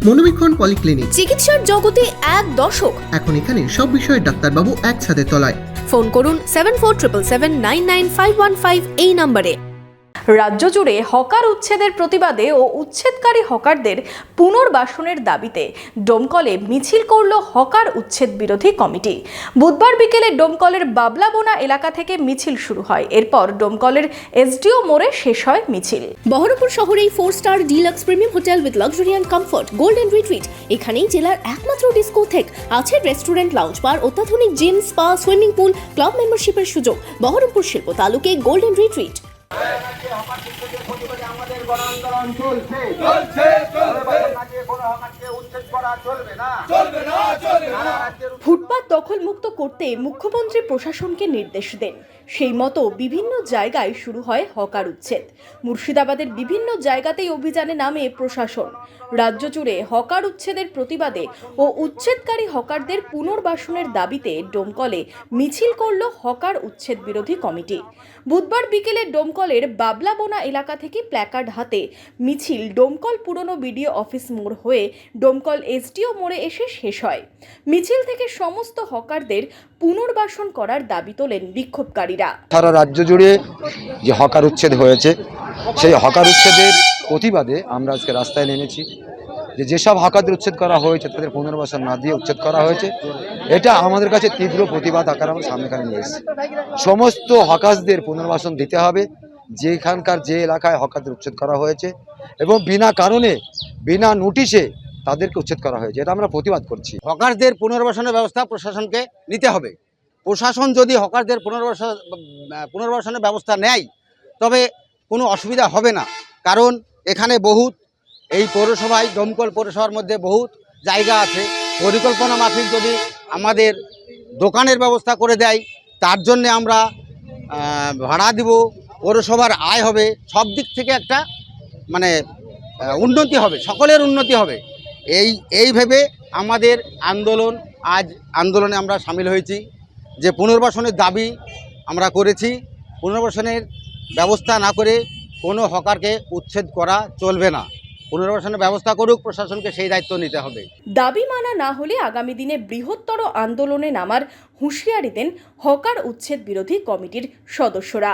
মনোবীক্ষণ polyclinic, চিকিৎসার জগতে এক দশক। এখন এখানে সব বিষয়ে ডাক্তারবাবু একসাথে তলায়। ফোন করুন 7477999515 এই নম্বরে। রাজ্য জুড়ে হকার উচ্ছেদের প্রতিবাদে ও উচ্ছেদকারী হকারদের পুনর্বাসনের দাবিতে ডোমকলে মিছিল করল হকার উচ্ছেদ বিরোধী কমিটি। বুধবার বিকেলে ডোমকলের বাবলাবোনা এলাকা থেকে মিছিল শুরু হয়। এরপর ডোমকলের এসডিও মোড়ে শেষ হয় মিছিল। বহরমপুর শহরেই 4 star deluxe premium hotel with luxury and comfort golden retreat. এখানেই জেলার একমাত্র ডিস্কোথেক, আছে রেস্টুরেন্ট, লাউঞ্জ বার, অত্যাধুনিক gym, spa, swimming pool, club মেম্বারশিপের সুযোগ। বহরমপুর শিল্প তালুকে গোল্ডেন রিট্রিট। ফুটপাত দখলমুক্ত করতে মুখ্যমন্ত্রী প্রশাসনকে নির্দেশ দেন। সেই মতো বিভিন্ন জায়গায় শুরু হয় হকার উচ্ছেদ। মুর্শিদাবাদের বিভিন্ন জায়গাতেই অভিযানে নামে প্রশাসন। রাজ্য জুড়ে হকার উচ্ছেদের প্রতিবাদে ও উচ্ছেদকারী হকারদের পুনর্বাসনের দাবিতে ডোমকলে মিছিল করল হকার উচ্ছেদ বিরোধী কমিটি। বুধবার বিকেলে ডোমকলের বাবলাবোনা এলাকা থেকে প্ল্যাকার্ড হাতে মিছিল ডোমকল পুরনো বিডিও অফিস মোড় হয়ে ডোমকল এসডিও মোড়ে এসে শেষ হয়। মিছিল থেকে সমস্ত হকারদের পুনর্বাসন করার দাবি তোলেন বিক্ষোভকারীরা। সারা রাজ্য জুড়ে যে হকার উচ্ছেদ হয়েছে, সেই হকার উচ্ছেদের প্রতিবাদে আমরা আজকে রাস্তায় নেমেছি। যেসব হকারদের উচ্ছেদ করা হয়েছে তাদের পুনর্বাসন না দিয়ে উচ্ছেদ করা হয়েছে, এটা আমাদের কাছে তীব্র প্রতিবাদ আকারে আমরা সামনেখানে নিয়ে এসেছি। সমস্ত হকারদের পুনর্বাসন দিতে হবে, যেখানকার যে এলাকায় হকারদের উচ্ছেদ করা হয়েছে এবং বিনা কারণে বিনা নোটিশে তাদেরকে উচ্ছেদ করা হয়েছে, এটা আমরা প্রতিবাদ করছি। হকারদের পুনর্বাসনের ব্যবস্থা প্রশাসনকে নিতে হবে। প্রশাসন যদি হকারদের পুনর্বাসনের ব্যবস্থা নেয় তবে কোনো অসুবিধা হবে না, কারণ এখানে বহুত এই পৌরসভায়, ডোমকল পৌরসভার মধ্যে বহুত জায়গা আছে। পরিকল্পনা মাফিক যদি আমাদের দোকানের ব্যবস্থা করে দেয়, তার জন্যে আমরা ভাড়া দিব, পৌরসভার আয় হবে, সব দিক থেকে একটা উন্নতি হবে, সকলের উন্নতি হবে। এই ভেবে আমাদের আন্দোলনে আমরা সামিল হয়েছি। যে পুনর্বাসনের দাবি আমরা করেছি, পুনর্বাসনের ব্যবস্থা না করে কোনো হকারকে উচ্ছেদ করা চলবে না। পুনর্বাসনের ব্যবস্থা করুক, প্রশাসনকে সেই দায়িত্ব নিতে হবে। দাবি মানা না হলে আগামী দিনে বৃহত্তর আন্দোলনে নামার হুঁশিয়ারি দেন হকার উচ্ছেদ বিরোধী কমিটির সদস্যরা।